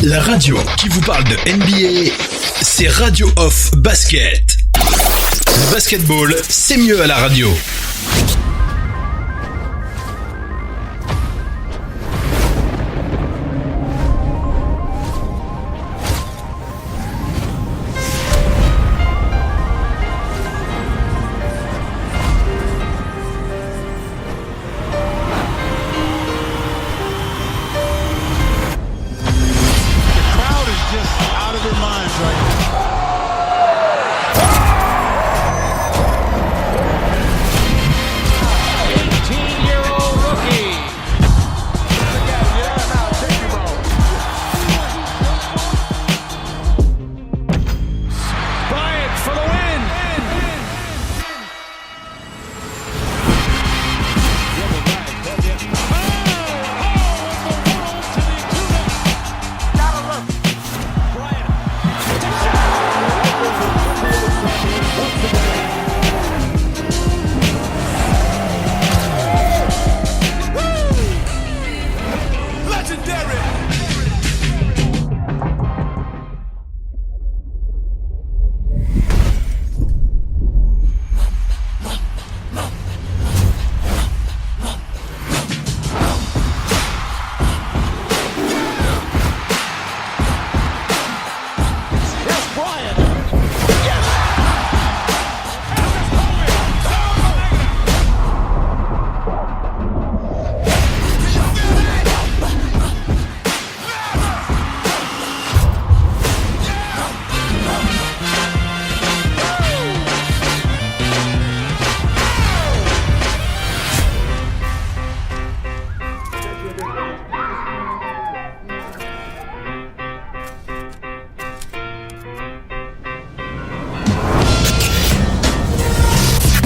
La radio qui vous parle de NBA, c'est Radio Off Basket. Le basketball, c'est mieux à la radio.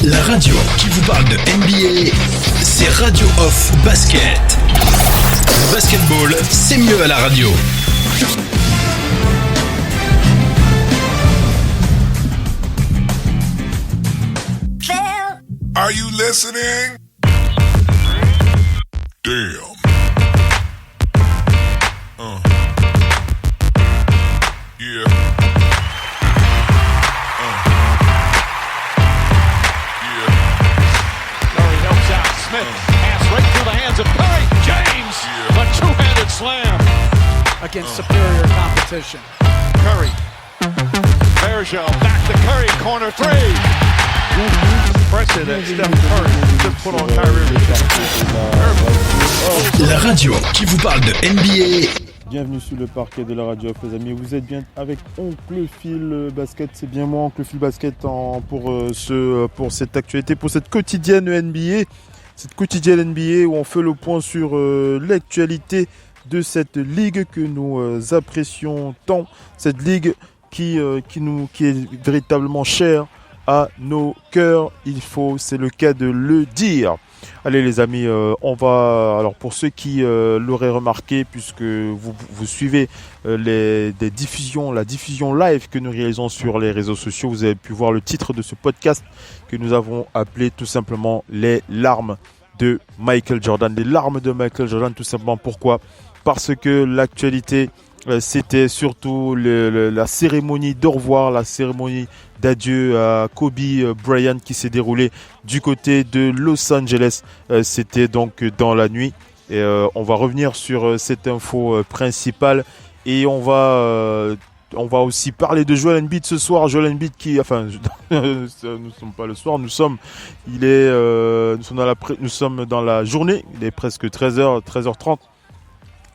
La radio qui vous parle de NBA, c'est Radio Off Basket. Le basketball, c'est mieux à la radio. Are you listening? Damn. Yeah. Pass right through the hands of Curry. James, a two-handed slam against superior competition. Curry, Bergeron back to Curry, corner three. Pressure that Steph Curry just put on Kyrie. La radio qui vous parle de NBA. Bienvenue sur le parquet de la radio, les amis. Vous êtes bien avec Oncle Phil Basket. C'est bien moi, Oncle Phil Basket, pour cette actualité, pour cette quotidienne NBA. Cette quotidienne NBA où on fait le point sur l'actualité de cette ligue que nous apprécions tant. Cette ligue qui est véritablement chère à nos cœurs. C'est le cas de le dire. Allez les amis, on va, alors pour ceux qui l'auraient remarqué, puisque vous suivez la diffusion live que nous réalisons sur les réseaux sociaux, vous avez pu voir le titre de ce podcast que nous avons appelé tout simplement les larmes de Michael Jordan. Les larmes de Michael Jordan, tout simplement pourquoi ? Parce que l'actualité, c'était surtout la cérémonie d'au revoir, la cérémonie d'adieu à Kobe Bryant qui s'est déroulée du côté de Los Angeles. C'était donc dans la nuit. Et on va revenir sur cette info principale et on va aussi parler de Joel Embiid ce soir. Joel Embiid nous sommes pas le soir, nous sommes dans la journée. Il est presque 13h30.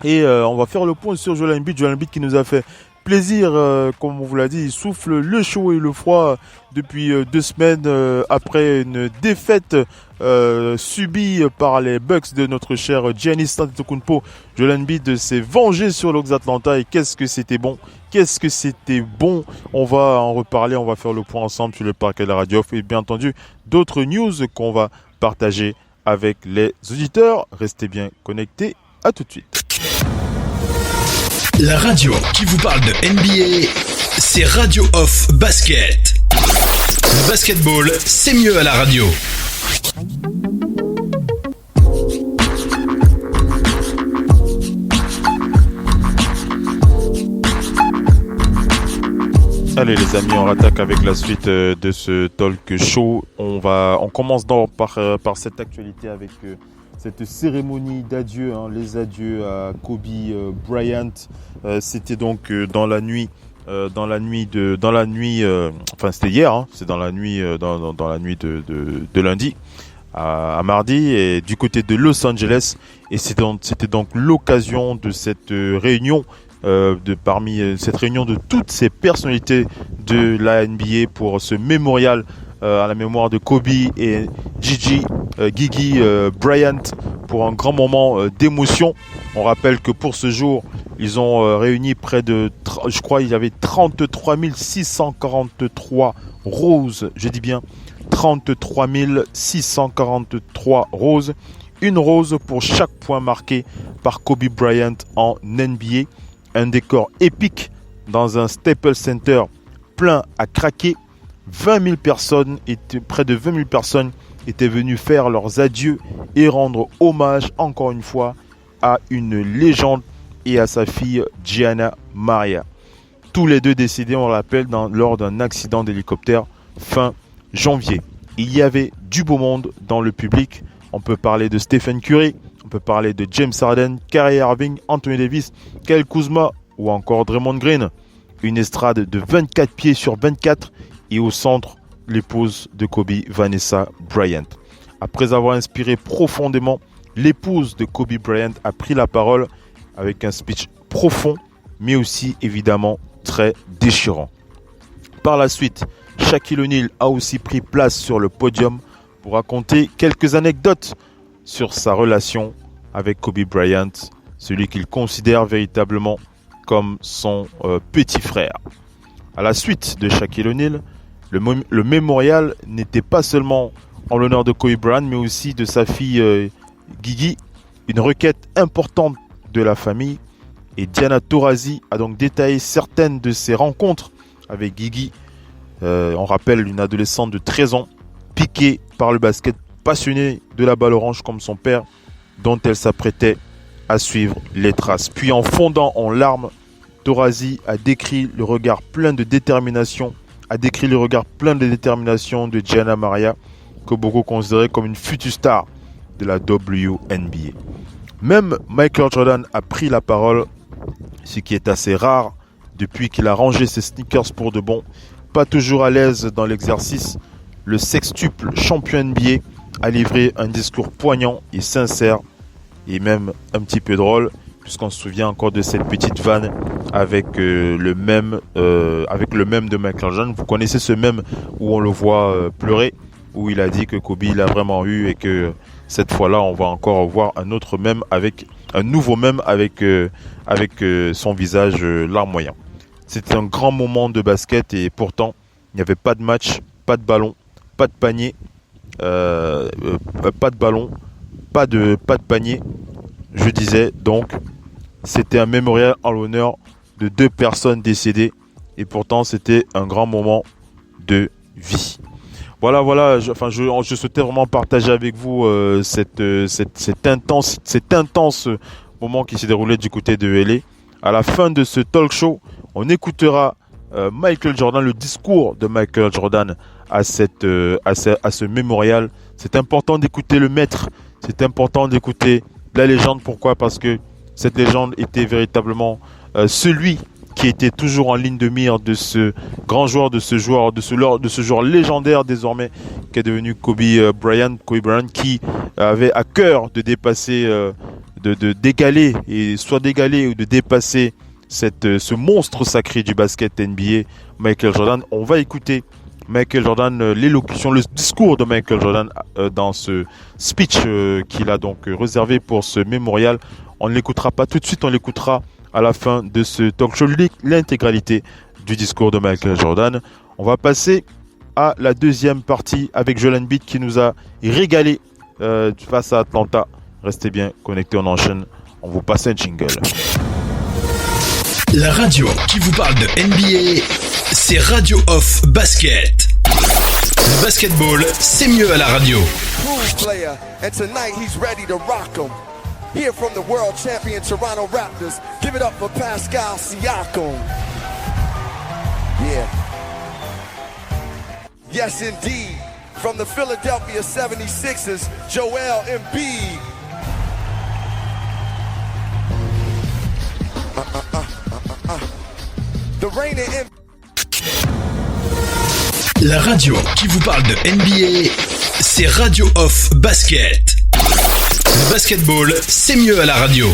Et on va faire le point sur Joel Embiid. Joel Embiid qui nous a fait plaisir, comme on vous l'a dit, il souffle le chaud et le froid depuis 2 semaines après une défaite subie par les Bucks de notre cher Giannis Antetokounmpo. Joel Embiid s'est vengé sur l'Hawks Atlanta et qu'est-ce que c'était bon. On va en reparler, on va faire le point ensemble sur le parquet de la radio et bien entendu d'autres news qu'on va partager avec les auditeurs. Restez bien connectés, à tout de suite. La radio qui vous parle de NBA, c'est Radio Off Basket. Le basketball, c'est mieux à la radio. Allez les amis, on rattaque avec la suite de ce talk show. On commence par cette actualité avec cette cérémonie d'adieu, les adieux à Kobe Bryant. C'était donc dans la nuit, c'était hier, c'est dans la nuit de lundi à mardi, et du côté de Los Angeles. Et c'était donc l'occasion de cette réunion. Cette réunion de toutes ces personnalités de la NBA pour ce mémorial à la mémoire de Kobe et Gigi Bryant, pour un grand moment d'émotion. On rappelle que pour ce jour, ils ont réuni près de, je crois, il y avait 33 643 roses, je dis bien 33 643 roses, une rose pour chaque point marqué par Kobe Bryant en NBA. Un décor épique dans un Staples Center plein à craquer. Près de 20 000 personnes étaient venues faire leurs adieux et rendre hommage encore une fois à une légende et à sa fille Gianna Maria. Tous les deux décédés, on le rappelle, lors d'un accident d'hélicoptère fin janvier. Il y avait du beau monde dans le public. On peut parler de Stephen Curry, on peut parler de James Harden, Kyrie Irving, Anthony Davis, Kyle Kuzma ou encore Draymond Green. Une estrade de 24 pieds sur 24 et au centre, l'épouse de Kobe, Vanessa Bryant. Après avoir inspiré profondément, l'épouse de Kobe Bryant a pris la parole avec un speech profond, mais aussi évidemment très déchirant. Par la suite, Shaquille O'Neal a aussi pris place sur le podium pour raconter quelques anecdotes sur sa relation avec Kobe Bryant, celui qu'il considère véritablement comme son petit frère. À la suite de Shaquille O'Neal, le mémorial n'était pas seulement en l'honneur de Kobe Bryant, mais aussi de sa fille Gigi, une requête importante de la famille. Et Diana Taurasi a donc détaillé certaines de ses rencontres avec Gigi. On rappelle une adolescente de 13 ans, piquée par le basket, passionnée de la balle orange comme son père, dont elle s'apprêtait à suivre les traces. Puis en fondant en larmes, Taurasi a décrit le regard plein de détermination, de Gianna Maria, que beaucoup considéraient comme une future star de la WNBA. Même Michael Jordan a pris la parole, ce qui est assez rare depuis qu'il a rangé ses sneakers pour de bon. Pas toujours à l'aise dans l'exercice, le sextuple champion NBA a livré un discours poignant et sincère, et même un petit peu drôle, puisqu'on se souvient encore de cette petite vanne avec le mème de Michael Jordan. Vous connaissez ce mème où on le voit pleurer, où il a dit que Kobe l'a vraiment eu, et que cette fois-là, on va encore voir un nouveau mème avec son visage larmoyant. C'était un grand moment de basket, et pourtant, il n'y avait pas de match, pas de ballon, pas de panier, pas de panier. Je disais donc, c'était un mémorial en l'honneur de 2 personnes décédées, et pourtant c'était un grand moment de vie. Voilà, je souhaitais vraiment partager avec vous cet intense moment qui s'est déroulé du côté de LA. À la fin de ce talk show, on écoutera Michael Jordan, le discours de Michael Jordan à ce mémorial. C'est important d'écouter le maître, c'est important d'écouter la légende. Pourquoi ? Parce que cette légende était véritablement celui qui était toujours en ligne de mire de ce grand joueur, de ce joueur légendaire désormais qui est devenu Kobe Bryant, qui avait à cœur de dépasser, d'égaler ou de dépasser ce monstre sacré du basket NBA, Michael Jordan. On va écouter Michael Jordan, l'élocution, le discours de Michael Jordan dans ce speech qu'il a donc réservé pour ce mémorial. On ne l'écoutera pas tout de suite, on l'écoutera à la fin de ce talk show, l'intégralité du discours de Michael Jordan. On va passer à la deuxième partie avec Joel Embiid qui nous a régalé face à Atlanta. Restez bien connectés, on enchaîne. On vous passe un jingle. La radio qui vous parle de NBA, c'est Radio Off Basket. Le basketball, c'est mieux à la radio. Player, and tonight he's ready to rock 'em. Here from the world champion Toronto Raptors, give it up for Pascal Siakam. Yeah. Yes, indeed. From the Philadelphia 76ers, Joel Embiid. The reigning La radio qui vous parle de NBA, c'est Radio Off Basket. Le basketball, c'est mieux à la radio.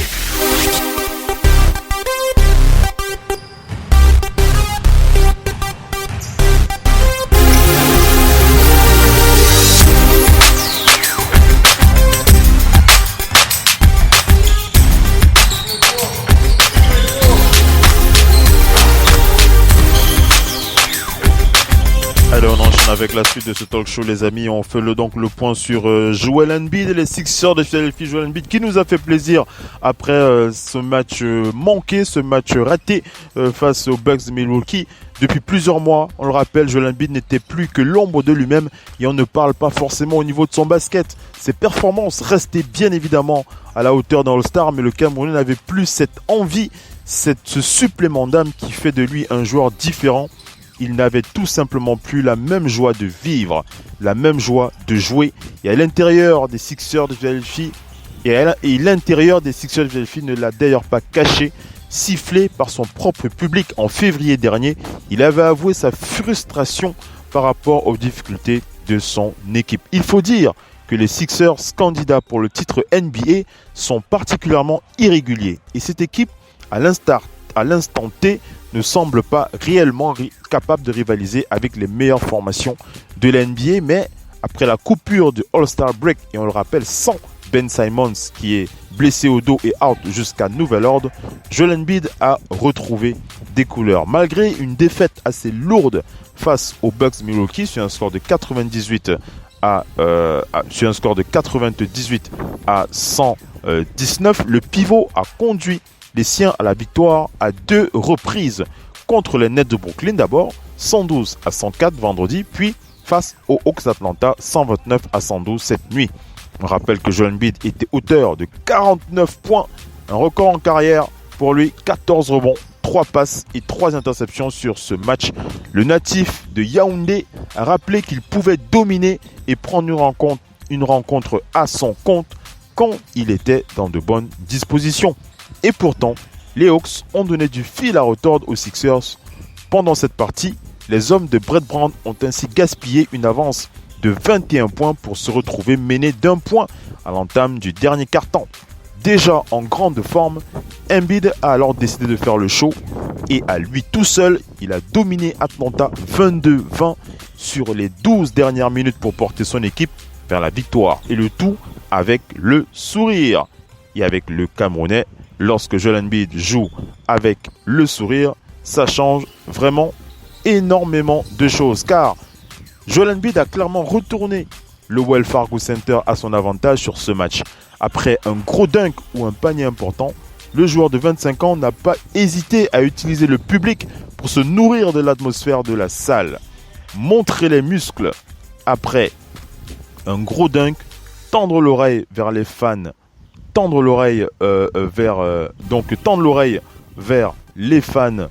Allez, on enchaîne avec la suite de ce talk show, les amis. On fait le point sur Joel Embiid et les Sixers de Philadelphie. Joel Embiid qui nous a fait plaisir après ce match manqué, ce match raté face aux Bucks de Milwaukee. Depuis plusieurs mois, on le rappelle, Joel Embiid n'était plus que l'ombre de lui-même et on ne parle pas forcément au niveau de son basket. Ses performances restaient bien évidemment à la hauteur d'un All-Star, mais le Camerounais n'avait plus cette envie, ce supplément d'âme qui fait de lui un joueur différent. Il n'avait tout simplement plus la même joie de vivre, la même joie de jouer. Et à l'intérieur des Sixers de Philadelphie, et l'intérieur des Sixers de Philadelphie ne l'a d'ailleurs pas caché, sifflé par son propre public en février dernier. Il avait avoué sa frustration par rapport aux difficultés de son équipe. Il faut dire que les Sixers, candidats pour le titre NBA, sont particulièrement irréguliers. Et cette équipe, à l'instant T, ne semble pas réellement capable de rivaliser avec les meilleures formations de la NBA. Mais après la coupure du All-Star Break, et on le rappelle sans Ben Simmons qui est blessé au dos et out jusqu'à nouvel ordre, Joel Embiid a retrouvé des couleurs. Malgré une défaite assez lourde face aux Bucks de Milwaukee sur un score de 98 à 119, le pivot a conduit les siens à la victoire à 2 reprises contre les Nets de Brooklyn d'abord, 112 à 104 vendredi, puis face aux Hawks d'Atlanta, 129 à 112 cette nuit. On rappelle que Joel Embiid était auteur de 49 points, un record en carrière pour lui, 14 rebonds, 3 passes et 3 interceptions sur ce match. Le natif de Yaoundé a rappelé qu'il pouvait dominer et prendre une rencontre à son compte quand il était dans de bonnes dispositions. Et pourtant, les Hawks ont donné du fil à retordre aux Sixers. Pendant cette partie, les hommes de Brett Brown ont ainsi gaspillé une avance de 21 points pour se retrouver menés d'1 point à l'entame du dernier quart-temps. Déjà en grande forme, Embiid a alors décidé de faire le show et à lui tout seul, il a dominé Atlanta 22-20 sur les 12 dernières minutes pour porter son équipe vers la victoire. Et le tout avec le sourire. Et avec le Camerounais, lorsque Joel Embiid joue avec le sourire, ça change vraiment énormément de choses. Car Joel Embiid a clairement retourné le Wells Fargo Center à son avantage sur ce match. Après un gros dunk ou un panier important, le joueur de 25 ans n'a pas hésité à utiliser le public pour se nourrir de l'atmosphère de la salle. Montrer les muscles après un gros dunk, tendre l'oreille vers les fans, tendre l'oreille vers les fans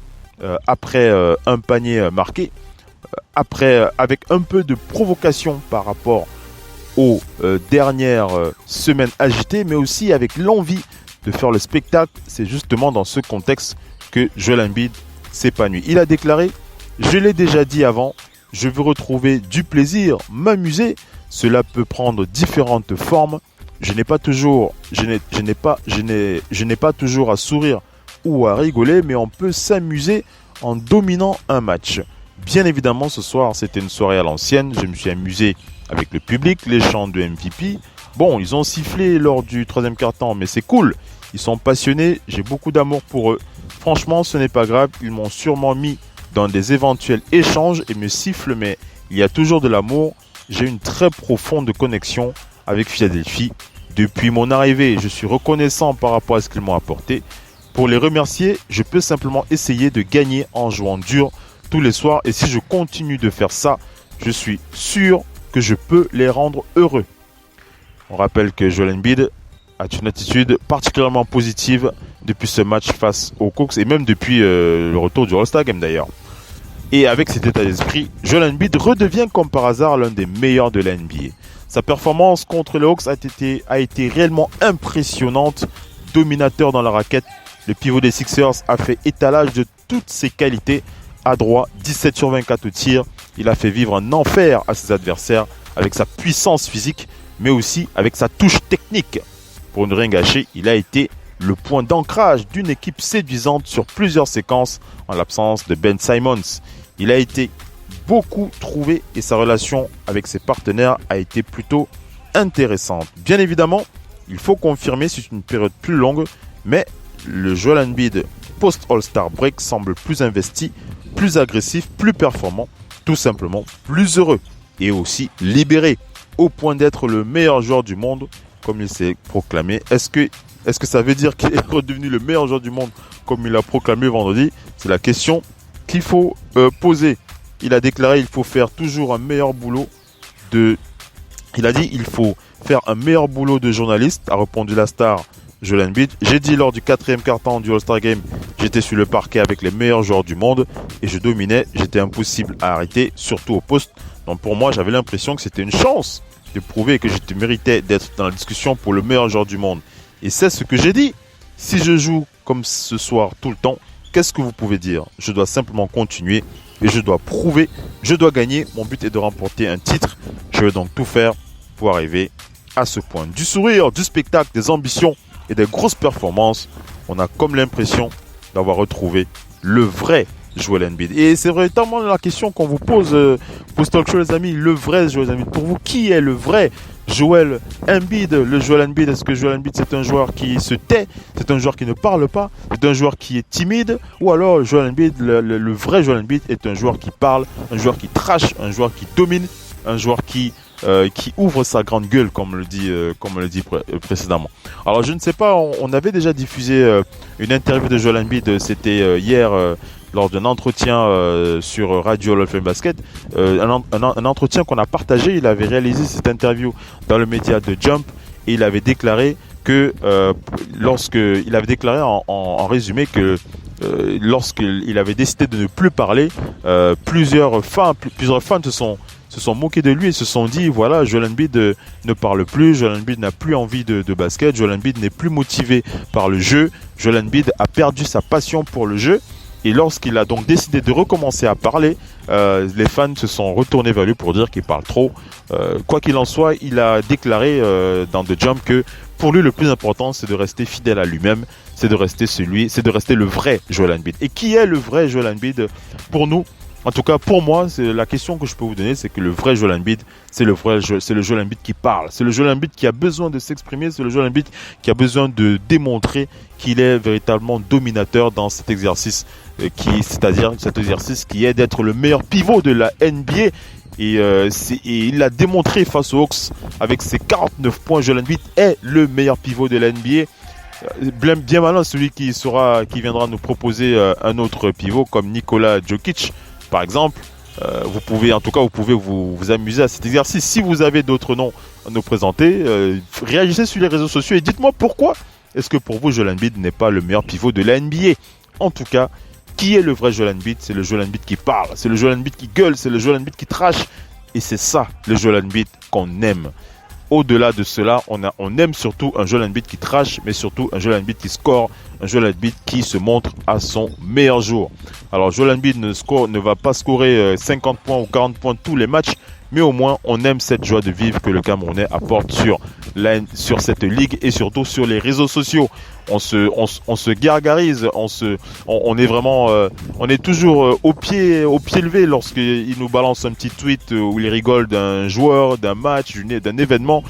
après un panier marqué, avec un peu de provocation par rapport aux dernières semaines agitées, mais aussi avec l'envie de faire le spectacle. C'est justement dans ce contexte que Joel Embiid s'épanouit. Il a déclaré: je l'ai déjà dit avant, je veux retrouver du plaisir, m'amuser. Cela peut prendre différentes formes. Je n'ai pas toujours à sourire ou à rigoler, mais on peut s'amuser en dominant un match. Bien évidemment, ce soir, c'était une soirée à l'ancienne. Je me suis amusé avec le public, les chants de MVP. Bon, ils ont sifflé lors du 3e quart-temps, mais c'est cool. Ils sont passionnés, j'ai beaucoup d'amour pour eux. Franchement, ce n'est pas grave, ils m'ont sûrement mis dans des éventuels échanges et me sifflent, mais il y a toujours de l'amour. J'ai une très profonde connexion avec Philadelphie. Depuis mon arrivée, je suis reconnaissant par rapport à ce qu'ils m'ont apporté. Pour les remercier, je peux simplement essayer de gagner en jouant dur tous les soirs. Et si je continue de faire ça, je suis sûr que je peux les rendre heureux. On rappelle que Joel Embiid a une attitude particulièrement positive depuis ce match face aux Hawks et même depuis le retour du All-Star Game d'ailleurs. Et avec cet état d'esprit, Joel Embiid redevient comme par hasard l'un des meilleurs de la NBA. Sa performance contre les Hawks a été réellement impressionnante, dominateur dans la raquette. Le pivot des Sixers a fait étalage de toutes ses qualités. À droit, 17 sur 24 au tir. Il a fait vivre un enfer à ses adversaires avec sa puissance physique, mais aussi avec sa touche technique. Pour ne rien gâcher, il a été le point d'ancrage d'une équipe séduisante sur plusieurs séquences en l'absence de Ben Simmons. Il a été beaucoup trouvé et sa relation avec ses partenaires a été plutôt intéressante. Bien évidemment, il faut confirmer c'est une période plus longue, mais le Joel Embiid post-All-Star Break semble plus investi, plus agressif, plus performant, tout simplement plus heureux et aussi libéré au point d'être le meilleur joueur du monde comme il s'est proclamé. Est-ce que ça veut dire qu'il est redevenu le meilleur joueur du monde comme il l'a proclamé vendredi? C'est la question qu'il faut poser. Il a déclaré qu'il faut faire toujours un meilleur boulot il a dit il faut faire un meilleur boulot de journaliste, a répondu la star Joel Embiid. J'ai dit lors du 4e quart-temps du All-Star Game, j'étais sur le parquet avec les meilleurs joueurs du monde et je dominais, j'étais impossible à arrêter, surtout au poste. Donc pour moi, j'avais l'impression que c'était une chance de prouver que je méritais d'être dans la discussion pour le meilleur joueur du monde. Et c'est ce que j'ai dit. Si je joue comme ce soir tout le temps, qu'est-ce que vous pouvez dire? Je dois simplement continuer et je dois prouver, je dois gagner. Mon but est de remporter un titre. Je vais donc tout faire pour arriver à ce point. Du sourire, du spectacle, des ambitions et des grosses performances, on a comme l'impression d'avoir retrouvé le vrai Joel Embiid. Et c'est véritablement la question qu'on vous pose post-talk show, les amis. Le vrai Joel Embiid. Pour vous, qui est le vrai Joel Embiid? Le Joel Embiid, est-ce que Joel Embiid c'est un joueur qui se tait? C'est un joueur qui ne parle pas? C'est un joueur qui est timide? Ou alors Joel Embiid, le vrai Joel Embiid est un joueur qui parle, un joueur qui trash, un joueur qui domine, un joueur qui ouvre sa grande gueule, comme on le dit précédemment. Alors je ne sais pas, on avait déjà diffusé une interview de Joel Embiid, c'était hier lors d'un entretien sur Radio Hall of Fame Basket, un entretien qu'on a partagé. Il avait réalisé cette interview dans le média de Jump et il avait déclaré que lorsqu'il avait déclaré en résumé que lorsqu'il avait décidé de ne plus parler, plusieurs fans se sont moqués de lui et se sont dit voilà, Joel Embiid ne parle plus, Joel Embiid n'a plus envie de basket, Joel Embiid n'est plus motivé par le jeu, Joel Embiid a perdu sa passion pour le jeu. Et lorsqu'il a donc décidé de recommencer à parler, les fans se sont retournés vers lui pour dire qu'il parle trop. Quoi qu'il en soit, il a déclaré dans The Jump que pour lui le plus important c'est de rester fidèle à lui-même, c'est de rester le vrai Joel Embiid. Et qui est le vrai Joel Embiid pour nous? En tout cas, pour moi, c'est la question que je peux vous donner, c'est que le vrai Joel Embiid, c'est le Joel Embiid qui parle. C'est le Joel Embiid qui a besoin de s'exprimer, c'est le Joel Embiid qui a besoin de démontrer qu'il est véritablement dominateur dans cet exercice, c'est-à-dire cet exercice qui est d'être le meilleur pivot de la NBA. Et il l'a démontré face aux Hawks avec ses 49 points. Joel Embiid est le meilleur pivot de la NBA. Bien malin celui qui viendra nous proposer un autre pivot comme Nikola Jokic. Par exemple, vous pouvez vous amuser à cet exercice. Si vous avez d'autres noms à nous présenter, réagissez sur les réseaux sociaux et dites-moi pourquoi est-ce que pour vous Joel Embiid n'est pas le meilleur pivot de la NBA. En tout cas, qui est le vrai Joel Embiid? C'est le Joel Embiid qui parle, c'est le Joel Embiid qui gueule, c'est le Joel Embiid qui trash. Et c'est ça le Joel Embiid qu'on aime. Au-delà de cela, on aime surtout un Joel Embiid qui trash, mais surtout un Joel Embiid qui score, un Joel Embiid qui se montre à son meilleur jour. Alors Joel Embiid ne va pas scorer 50 points ou 40 points tous les matchs, mais au moins on aime cette joie de vivre que le Camerounais apporte sur cette ligue et surtout sur les réseaux sociaux. On se gargarise, on est vraiment, on est toujours au pied levé lorsqu'il nous balance un petit tweet où il rigole d'un joueur, d'un match, d'un événement.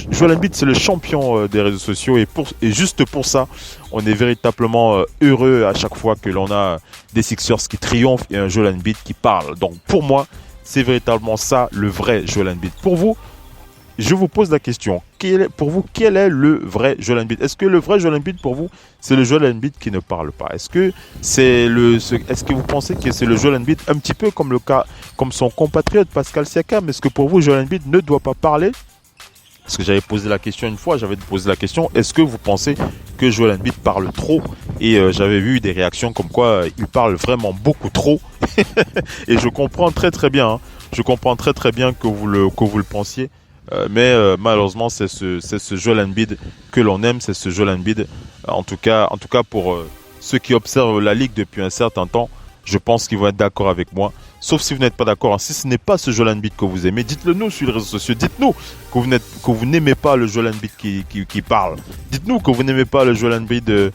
Joel Embiid, c'est le champion des réseaux sociaux et juste pour ça, on est véritablement heureux à chaque fois que l'on a des Sixers qui triomphent et un Joel Embiid qui parle. Donc pour moi, c'est véritablement ça le vrai Joel Embiid. Pour vous, je vous pose la question. Pour vous, quel est le vrai Joel Embiid? Est-ce que le vrai Joel Embiid, pour vous, c'est le Joel Embiid qui ne parle pas? Est-ce que vous pensez que c'est le Joel Embiid un petit peu comme son compatriote Pascal Siakam? Est-ce que pour vous, Joel Embiid ne doit pas parler? Parce que j'avais posé la question une fois, j'avais posé la question, est-ce que vous pensez que Joel Embiid parle trop? Et j'avais vu des réactions comme quoi il parle vraiment beaucoup trop. Et je comprends très très bien, hein. Je comprends très très bien que vous le pensiez. Mais malheureusement c'est ce Joel Embiid que l'on aime, c'est ce Joel Embiid. En tout cas pour ceux qui observent la ligue depuis un certain temps, je pense qu'ils vont être d'accord avec moi. Sauf si vous n'êtes pas d'accord, hein. Si ce n'est pas ce Joel Embiid que vous aimez, dites-le nous sur les réseaux sociaux. Dites-nous que vous n'aimez pas le Joel Embiid qui parle. Dites-nous que vous n'aimez pas le Joel Embiid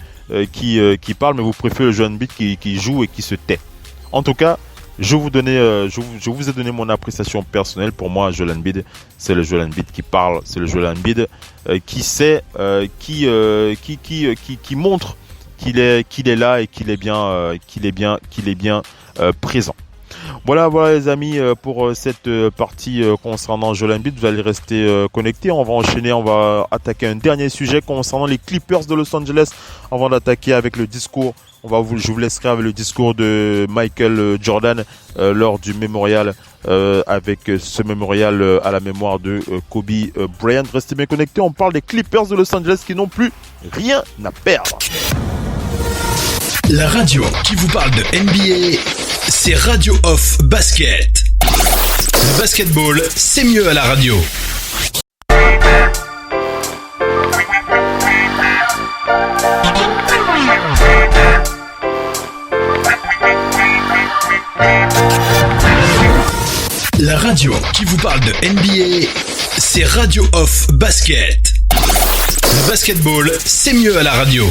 qui parle, mais vous préférez le Joel Embiid qui joue et qui se tait. En tout cas, je vous ai donné mon appréciation personnelle. Pour moi, Joel Embiid, c'est le Joel Embiid qui parle, c'est le Joel Embiid qui sait, qui montre qu'il est là et qu'il est bien présent. Voilà les amis pour cette partie concernant Joel Embiid. Vous allez rester connectés. On va enchaîner, on va attaquer un dernier sujet concernant les Clippers de Los Angeles avant d'attaquer avec le discours. Je vous laisserai avec le discours de Michael Jordan lors du mémorial avec ce mémorial à la mémoire de Kobe Bryant. Restez bien connectés, on parle des Clippers de Los Angeles qui n'ont plus rien à perdre. La radio qui vous parle de NBA, c'est Radio Off Basket. Le basketball, c'est mieux à la radio. La radio qui vous parle de NBA, c'est Radio Off Basket. Le basketball, c'est mieux à la radio.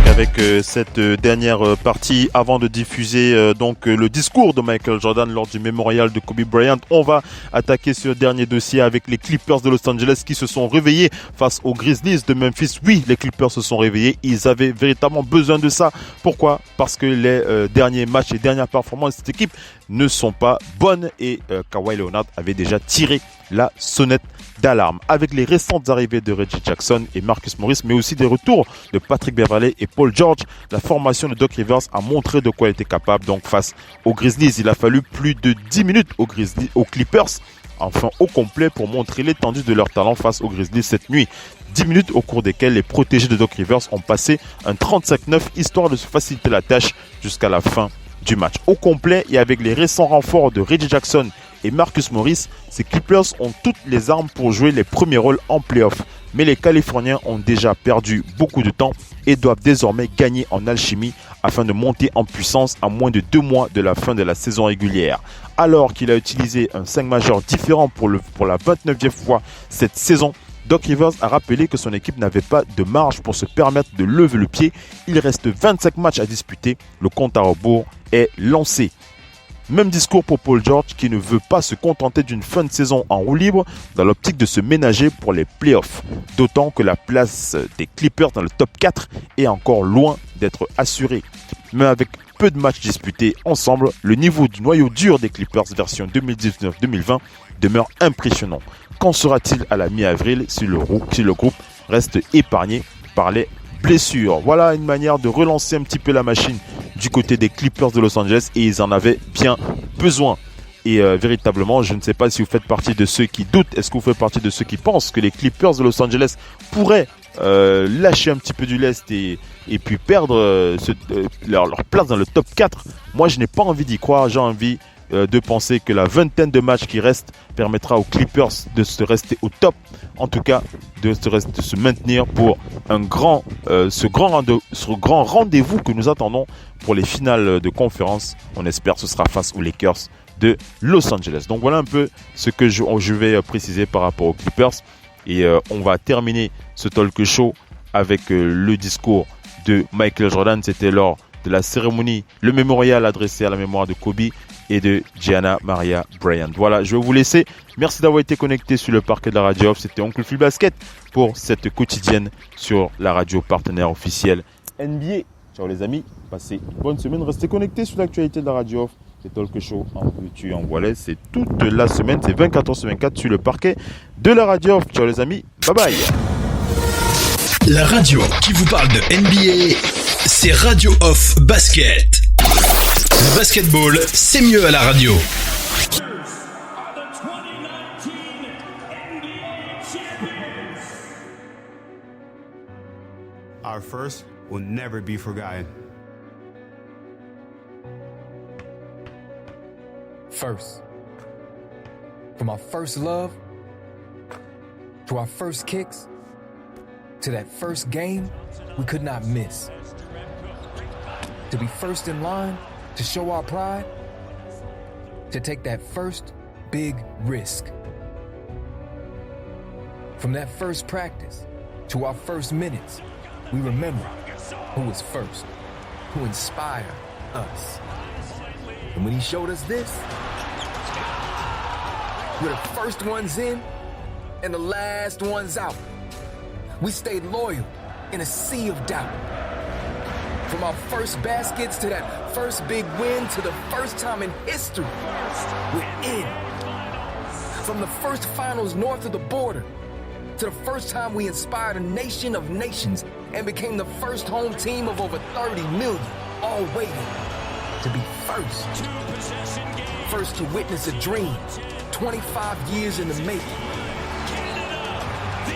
Avec cette dernière partie avant de diffuser donc le discours de Michael Jordan lors du mémorial de Kobe Bryant. On va attaquer ce dernier dossier avec les Clippers de Los Angeles qui se sont réveillés face aux Grizzlies de Memphis. Oui, les Clippers se sont réveillés, ils avaient véritablement besoin de ça. Pourquoi? Parce que les derniers matchs et dernières performances de cette équipe ne sont pas bonnes et Kawhi Leonard avait déjà tiré la sonnette d'alarme. Avec les récentes arrivées de Reggie Jackson et Marcus Morris, mais aussi des retours de Patrick Beverley et Paul George, la formation de Doc Rivers a montré de quoi elle était capable. Donc face aux Grizzlies, il a fallu plus de 10 minutes aux Clippers, enfin au complet, pour montrer l'étendue de leur talent face aux Grizzlies cette nuit. 10 minutes au cours desquelles les protégés de Doc Rivers ont passé un 35-9 histoire de se faciliter la tâche jusqu'à la fin du match. Au complet et avec les récents renforts de Reggie Jackson et Marcus Morris, ces Clippers ont toutes les armes pour jouer les premiers rôles en play-off. Mais les Californiens ont déjà perdu beaucoup de temps et doivent désormais gagner en alchimie afin de monter en puissance à moins de 2 mois de la fin de la saison régulière. Alors qu'il a utilisé un 5 majeur différent pour la 29e fois cette saison, Doc Rivers a rappelé que son équipe n'avait pas de marge pour se permettre de lever le pied. Il reste 25 matchs à disputer. Le compte à rebours est lancé. Même discours pour Paul George qui ne veut pas se contenter d'une fin de saison en roue libre dans l'optique de se ménager pour les playoffs. D'autant que la place des Clippers dans le top 4 est encore loin d'être assurée. Mais avec peu de matchs disputés ensemble, le niveau du noyau dur des Clippers version 2019-2020 demeure impressionnant. Qu'en sera-t-il à la mi-avril si le groupe reste épargné par les blessures? Voilà une manière de relancer un petit peu la machine du côté des Clippers de Los Angeles et ils en avaient bien besoin. Et véritablement, je ne sais pas si vous faites partie de ceux qui doutent. Est-ce que vous faites partie de ceux qui pensent que les Clippers de Los Angeles pourraient lâcher un petit peu du lest et puis perdre leur place dans le top 4? Moi, je n'ai pas envie d'y croire. J'ai envie de penser que la vingtaine de matchs qui restent permettra aux Clippers de se rester au top, en tout cas de se maintenir pour ce grand rendez-vous que nous attendons pour les finales de conférence. On espère que ce sera face aux Lakers de Los Angeles. Donc voilà un peu ce que je vais préciser par rapport aux Clippers et on va terminer ce talk show avec le discours de Michael Jordan. C'était lors de la cérémonie, le mémorial adressé à la mémoire de Kobe et de Gianna Maria Bryant. Voilà, je vais vous laisser. Merci d'avoir été connecté sur le parquet de la radio off. C'était Oncle Phil Basket pour cette quotidienne sur la radio partenaire officielle NBA. Ciao les amis, passez une bonne semaine. Restez connectés sur l'actualité de la radio off. C'est Talk Show en veux-tu en voilà. C'est toute la semaine, c'est 24h/24 sur le parquet de la radio off. Ciao les amis, bye bye. La radio qui vous parle de NBA, c'est Radio Off Basket. Le basketball, c'est mieux à la radio. Our first will never be forgotten. First. From our first love, to our first kicks, to that first game we could not miss. To be first in line, to show our pride, to take that first big risk. From that first practice to our first minutes, we remember who was first, who inspired us. And when he showed us this, we're the first ones in and the last ones out. We stayed loyal in a sea of doubt. From our first baskets to that first big win to the first time in history, we're in. From the first finals north of the border to the first time we inspired a nation of nations and became the first home team of over 30 million, all waiting to be first. First to witness a dream, 25 years in the making.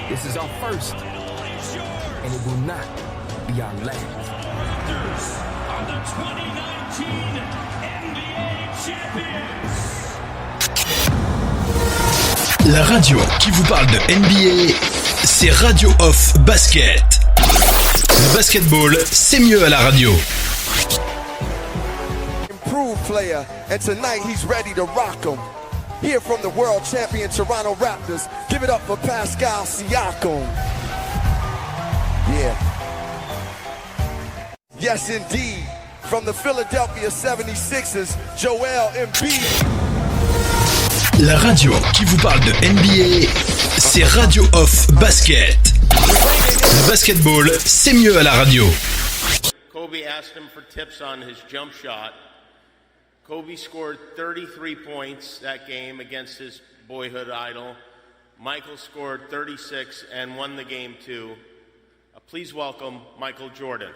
This is our first, and it will not be our last. Are the 2019 NBA champions. La radio qui vous parle de NBA, c'est Radio Off Basket. Le basketball, c'est mieux à la radio. Improved player, and tonight he's ready to rock 'em. Here from the world champion Toronto Raptors, give it up for Pascal Siakam. Yeah. Yes, indeed. From the Philadelphia 76ers, Joel Embiid. La radio qui vous parle de NBA, c'est Radio Off Basket. Le basketball, c'est mieux à la radio. Kobe asked him for tips on his jump shot. Kobe scored 33 points that game against his boyhood idol. Michael scored 36 and won the game too. Please welcome Michael Jordan.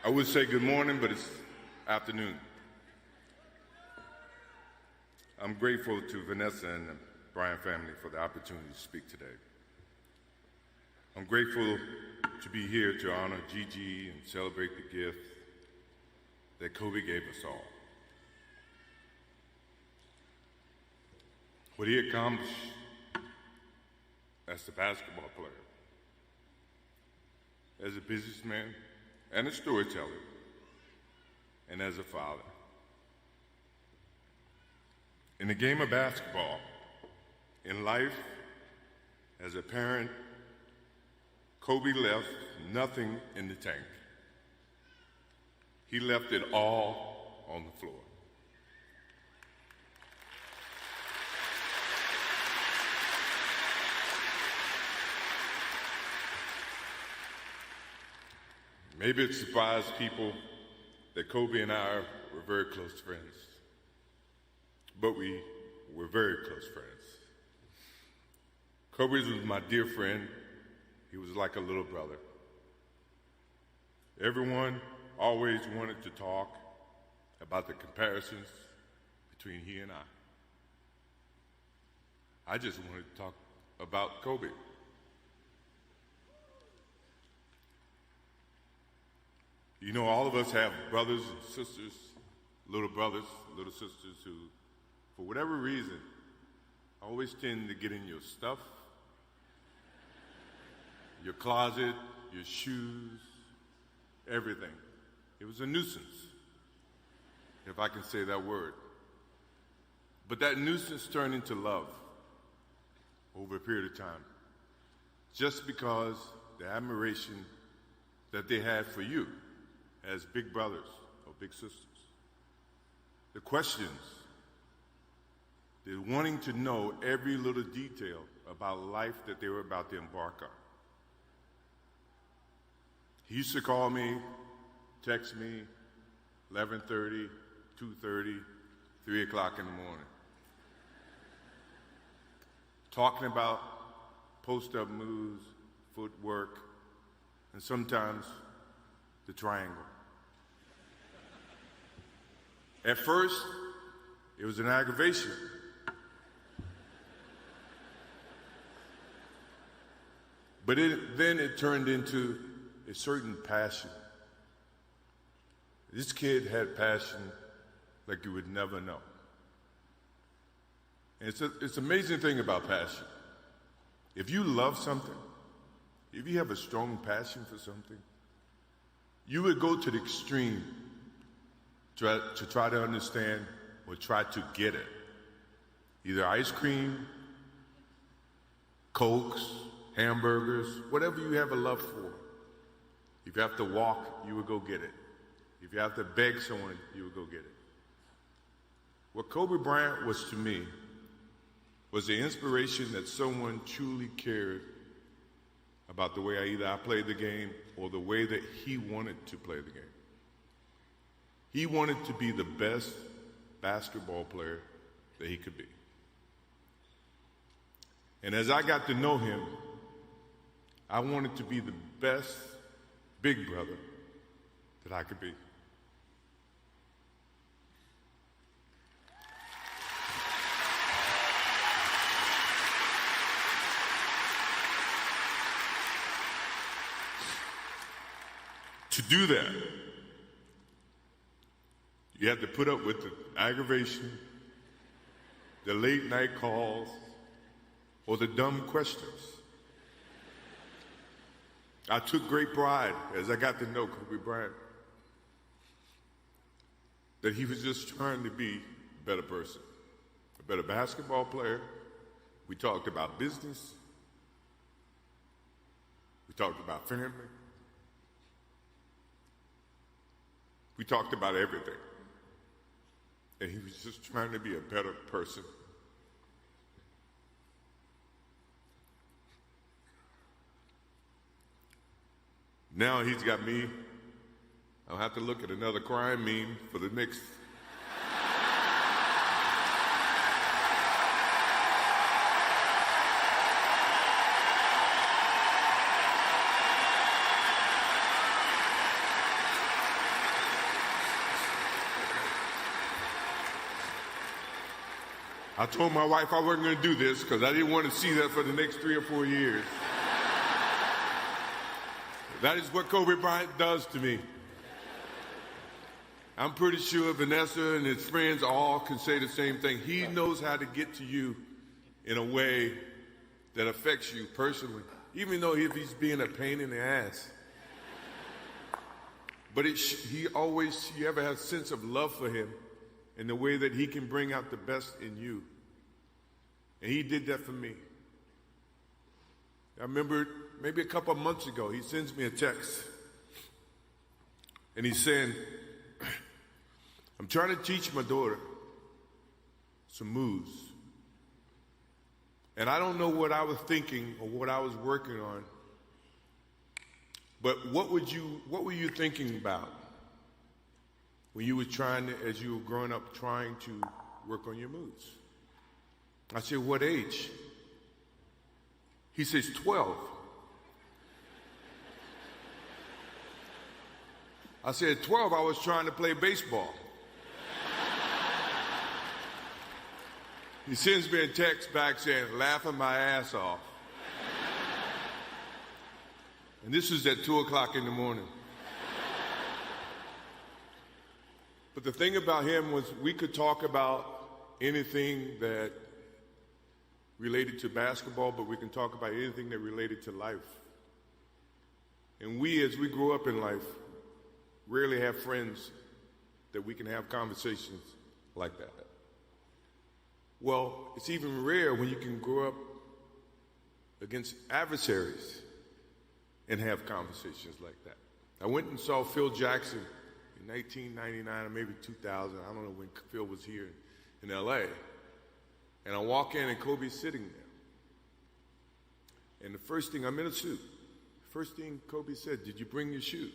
I would say good morning, but it's afternoon. I'm grateful to Vanessa and the Bryant family for the opportunity to speak today. I'm grateful to be here to honor Gigi and celebrate the gift that Kobe gave us all. What he accomplished as a basketball player, as a businessman, and a storyteller, and as a father. In the game of basketball, in life, as a parent, Kobe left nothing in the tank. He left it all on the floor. Maybe it surprised people that Kobe and I were very close friends, but we were very close friends. Kobe was my dear friend. He was like a little brother. Everyone always wanted to talk about the comparisons between he and I just wanted to talk about Kobe. You know, all of us have brothers and sisters, little brothers, little sisters who, for whatever reason, always tend to get in your stuff, your closet, your shoes, everything. It was a nuisance, if I can say that word. But that nuisance turned into love over a period of time, just because the admiration that they had for you as big brothers or big sisters. The questions, the wanting to know every little detail about life that they were about to embark on. He used to call me, text me, 11:30, 2:30, 3 o'clock in the morning, talking about post-up moves, footwork, and sometimes the triangle. At first, it was an aggravation. But then it turned into a certain passion. This kid had passion like you would never know. And it's an amazing thing about passion. If you love something, if you have a strong passion for something, you would go to the extreme to try to understand or try to get it. Either ice cream, Cokes, hamburgers, whatever you have a love for. If you have to walk, you would go get it. If you have to beg someone, you would go get it. What Kobe Bryant was to me was the inspiration that someone truly cared about the way I played the game or the way that he wanted to play the game. He wanted to be the best basketball player that he could be. And as I got to know him, I wanted to be the best big brother that I could be. To do that, you had to put up with the aggravation, the late night calls, or the dumb questions. I took great pride as I got to know Kobe Bryant that he was just trying to be a better person, a better basketball player. We talked about business. We talked about family. We talked about everything. And he was just trying to be a better person. Now he's got me. I'll have to look at another crime meme for the next. I told my wife I wasn't going to do this because I didn't want to see that for the next 3 or 4 years. That is what Kobe Bryant does to me. I'm pretty sure Vanessa and his friends all can say the same thing. He knows how to get to you in a way that affects you personally, even though if he's being a pain in the ass. But you ever have a sense of love for him in the way that he can bring out the best in you. And he did that for me. I remember maybe a couple of months ago, he sends me a text. And he's saying, I'm trying to teach my daughter some moves. And I don't know what I was thinking or what I was working on. But what were you thinking about when you were as you were growing up, trying to work on your moves? I said, what age? He says, 12. I said, 12, I was trying to play baseball. He sends me a text back saying, laughing my ass off. And this is at 2 o'clock in the morning. But the thing about him was we could talk about anything that related to basketball, but we can talk about anything that related to life. And we, as we grow up in life, rarely have friends that we can have conversations like that. Well, it's even rare when you can grow up against adversaries and have conversations like that. I went and saw Phil Jackson in 1999 or maybe 2000. I don't know when Phil was here in L.A. And I walk in and Kobe's sitting there. And the first thing, I'm in a suit. First thing Kobe said, "Did you bring your shoes?"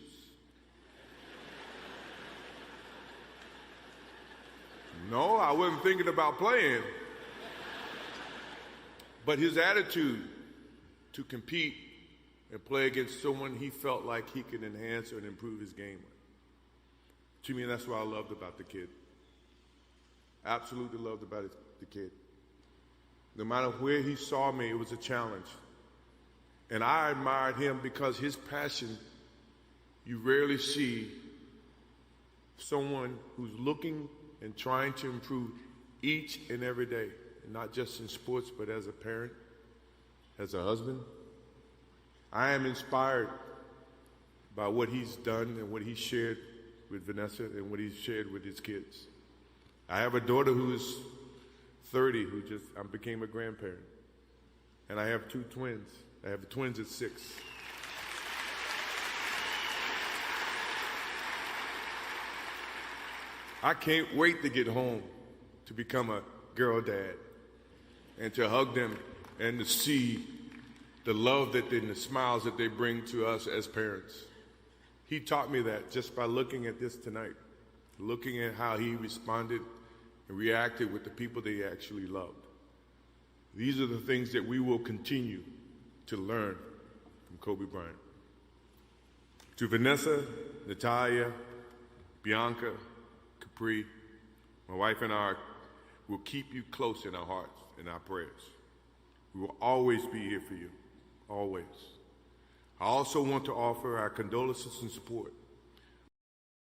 No, I wasn't thinking about playing. But his attitude to compete and play against someone he felt like he could enhance and improve his game with. To me, that's what I loved about the kid. Absolutely loved about the kid. No matter where he saw me, it was a challenge. And I admired him because his passion, you rarely see someone who's looking and trying to improve each and every day, and not just in sports, but as a parent, as a husband. I am inspired by what he's done and what he shared with Vanessa and what he's shared with his kids. I have a daughter who is 30 who just became a grandparent. And I have 2 twins. I have twins at 6. I can't wait to get home to become a girl dad and to hug them and to see the love that and the smiles that they bring to us as parents. He taught me that just by looking at this tonight, looking at how he responded and reacted with the people that he actually loved. These are the things that we will continue to learn from Kobe Bryant. To Vanessa, Natalia, Bianca, Capri, my wife and I will keep you close in our hearts and our prayers. We will always be here for you, always. I also want to offer our condolences and support